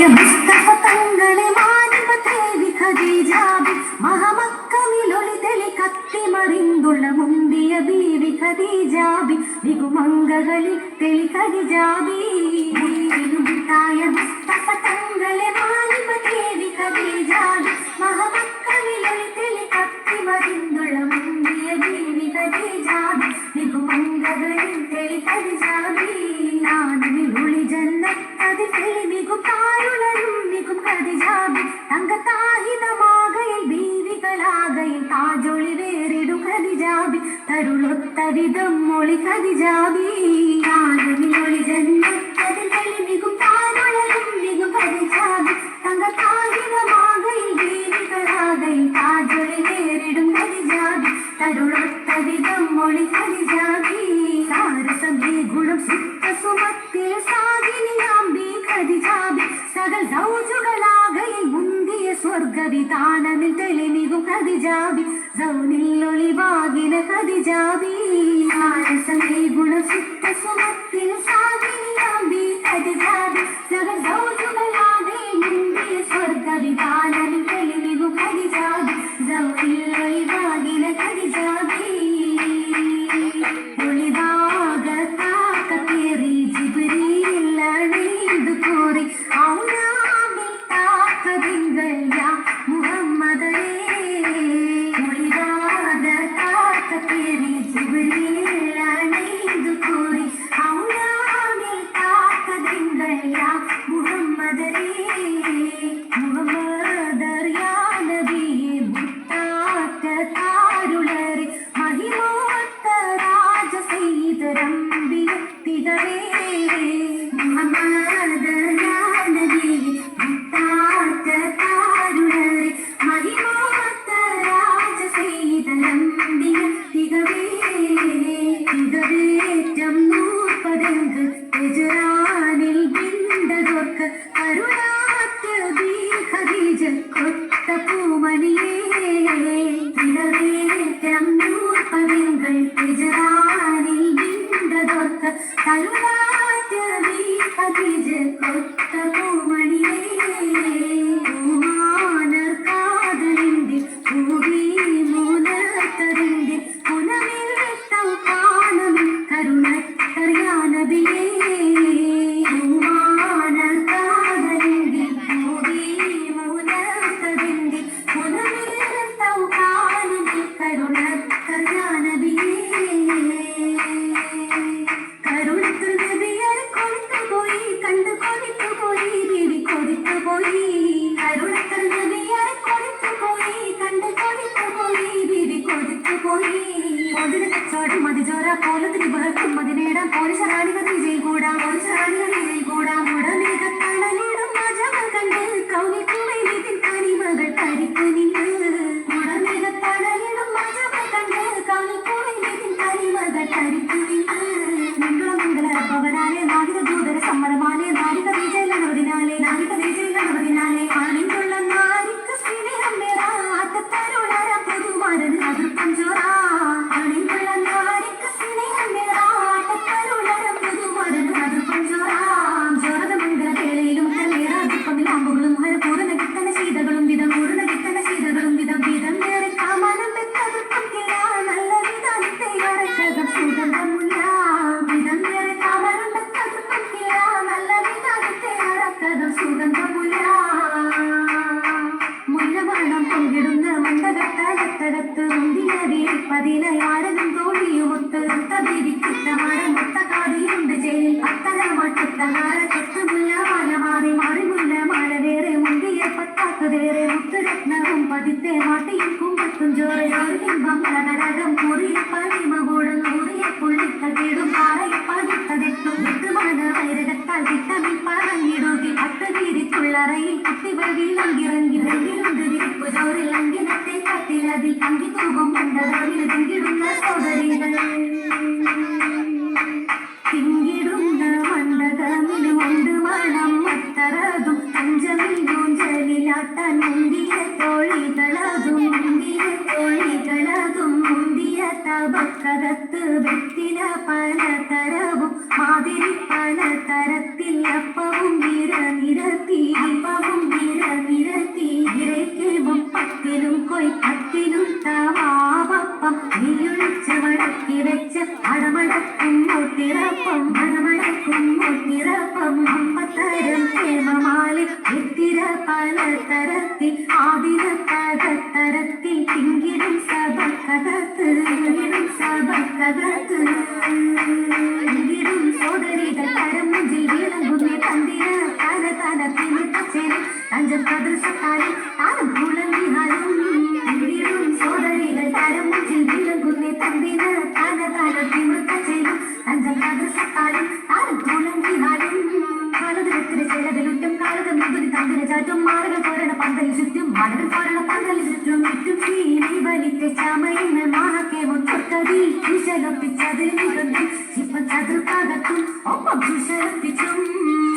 മുസ്തഫ തങ്ങളെ മാനിമ ദേവി ഖദീജാബി മഹമക്കമിലൊളി തെളി കത്തിമറിന്തുള്ള മുന്തിയ ബീവി ഖദീജാബി മികുമംഗകളിൽ തെളി ഖദീജാബി മുത്തായ മുസ്തഫ തങ്ങളെ മാനിമ ദേവി ഖദീജാബി മഹമക്കമിലൊളി തെളി കത്തിമറിന്തുള്ള മുന്തിയ ബീവി ഖദീജാബി മികുമംഗകളിൽ തെളി ഖദീജാബി നാദിനുളി ജന്നത്തതി തെളി മികും താരുളരും മികും ഖദീജാബി തങ്കത്താഹിതമാകയിൽ ബീവികളാകയിൽ താജൊളി വേറിടും ഖദീജാബി തരുളൊത്ത വിധം മൊളി ഖദീജാബി നാദിനുളി ജന്നത്തതി തെളി മികും താരുളരും മികും ഖദീജാബി തങ്കത്താഹിതമാകയിൽ ബീവികളാകയിൽ താജൊളി വേറിടും ഖദീജാബി തരുളൊത്ത വിധം മൊളി ഖദീജാബി സാരസമേ ഗുണം സുമത്തിൽ സാഗിനിയാംബി ഖദീജാബി സകൽ സൗജുകളാകയിൽ മുന്തിയ സ്വർഗവിധാനമിൽ തെളിമികും ഖദീജാബി സൗനിൽ ഒളിവാകിന ഖദീജാബി സാരസമേ ഗുണം സുമത്തിൽ സാഗിനിയാംബി ഖദീജാബി സകൽ സൗജുകളാകയിൽ മുന്തിയ സ്വർഗവിധാനമിൽ തെളിമികും ഖദീജാബി സൗനിൽ ഒളിവാകിന ഖദീജാബി കരത്ത് വെറ്റില പലതരവും മാതിരി പലതരത്തിൽ അപ്പവും നിരത്തി പലതരത്തിൽ ആദിന പദതരത്തിൽ തിങ്കിടും സഭക്കകത്ത് തിങ്കിടും സോദരികൾ കരം മുഞ്ചിൽ വിളങ്ങുന്ന തന്തിര തല തല തിമിട്ടച്ചേരും തഞ്ചം പ്രദർശക്കാരും താനും കുളങ്ങിഹാലും തിങ്കിടും സോദരികൾ കരം മുഞ്ചിൽ വിളങ്ങുന്ന തന്തിര തല തല തിമിട്ടച്ചേരും തഞ്ചം പ്രദർശക്കാരും താനും കുളങ്ങിഹാലും കാലതരത്തിന് ചിലതിലുറ്റും കാലകം മുതിരി തന്തിന് ചാറ്റും മാറുകൾ തോരണ പന്തൽ ചുറ്റും മലകൾ തോരണ പന്തൽ ചുറ്റും ചുറ്റും ചീനി വലിക്ക് ചമയങ്ങൾ മാഹക്കെ മുൻപൊട്ടതി ചുശലൊപ്പിച്ചതിൽ നിരന്നും ചിപ്പം ചതുർക്കകത്തും ഒപ്പം ചുശലൊപ്പിച്ചും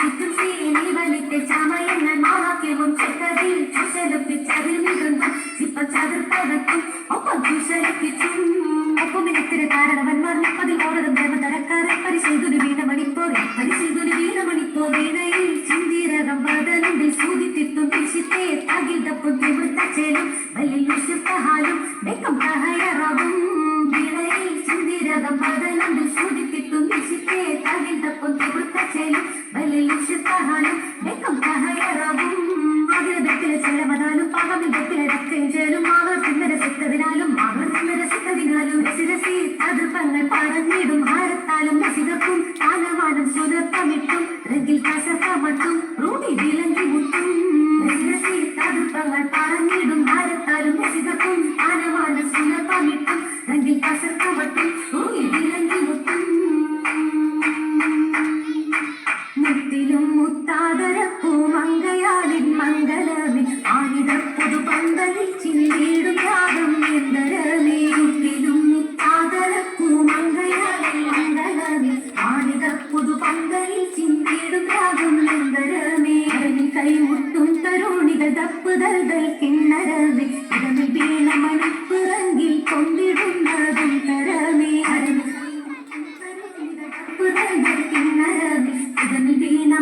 ചുറ്റും ചീനി വലിക്ക് ചമയങ്ങൾ മാഹക്കെ മുൻപൊട്ടതി ചുശലൊപ്പിച്ചതിൽ നിരന്നും ചിപ്പം ചതുർക്കകത്തും ഒപ്പം ചുശലൊപ്പിച്ചും ഒപ്പമിനത്തിന് കാരണവന്മാർ മുപ്പതിൽ ഓരോ ദേവതരക്കാരൻ പരിശീതുരു വീണമണിപ്പോ വീണയിൽ ചിന്തിരകം ബദലുണ്ടിൽ സൂതിത്തിട്ടും തിരിച്ചിട്ടേ തകിൽ തപ്പും തിമിർത്തച്ചേലും വലിയ യുഷിർത്തഹാലും വെക്കം തഹയറാകും വീണയിൽ ചിന്തിരകം ബദലുണ്ടിൽ സൂതിത്തിട്ടും തിരിച്ചിട്ടേ തകിൽ തപ്പും തിമിർത്തച്ചേലും വലിയ യുഷിർത്തഹാലും വെക്കം തഹയറാകും അതിലെ വ്യക്തിലെ ചെലവതാലും പാകമിൽ വ്യക്തിലെ രക്തയും ചേലും അവർ തിന്നരസിത്തതിനാലും രസിരസി തതുപ്പങ്ങൾ പറഞ്ഞിടും ഹാരത്താലും രസികർക്കും താനമാനം സുനർത്തമിട്ടും റെങ്കിൽ കസർത്തമട്ടും റൂടി വിലങ്കി മുട്ടും രസിരസി തതുപ്പങ്ങൾ പറഞ്ഞിടും ഹാരത്താലും രസികർക്കും താനമാനം സുനർത്തമിട്ടും റെങ്കിൽ കസർത്തമട്ടും റൂടി വിലങ്കി മുട്ടും മുത്തിലും മുത്താതരപ്പൂ മങ്കയാലിൻ മംഗലമി ആനിത പുതുപന്തലിൽ ചിന്തിടും രാഗം എന്തരമേ മുത്തിലും മുത്താതരപ്പൂ മങ്കയാലിൻ മംഗലമി ആനിത പുതുപന്തലിൽ ചിന്തിടും രാഗം എന്തരമേ അരവിൽ കൈമുട്ടും തരുണികൾ തപ്പുതൽ കിണ്ണരമേ ഇടമിൽ വീണ മണിപ്പുറങ്കിൽ കൊണ്ടിടുന്നതും തരമേ അരവിൽ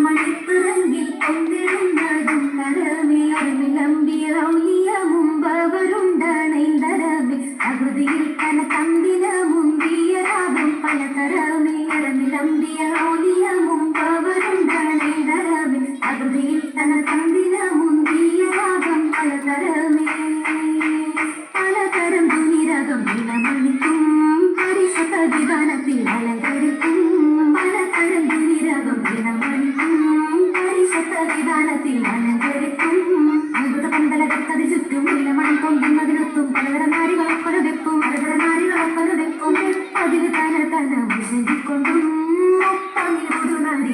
മണിപ്പുറങ്കിൽ കൊണ്ടിടുന്നതും തരമേ അറിവിലമ്പിയ ഔലിയ മുമ്പവരുണ്ടണൈന്തരമേ അകൃതിയിൽ കന തന്തിന മുമ്പിയ രാഗം പലതരമേ അറിവിലമ്പിയ ഔലിയ മുമ്പവരുണ്ടണൈന്തരമേ അകൃതിയിൽ കന തന്തിന മുമ്പിയ രാഗം പലതരമേ പലതരം ധുനിരകം വിലമണിക്കും പരിശുദ്ധ വിധാനത്തിൽ അലങ്കരിക്കും പലതരം ധുനിരകം വിലമണിക്കും പരിശുദ്ധ വിധാനത്തിൽ അലങ്കരിക്കും അത്ഭുത പന്തലകത്തത് ചുറ്റും വിലമണം കൊണ്ടുന്നതിനൊത്തും പലതരം നാരികളൊക്കൊല വെപ്പും അതിന് തന വിശദിക്കൊണ്ടും ഒപ്പമിൽ പുതുനാരി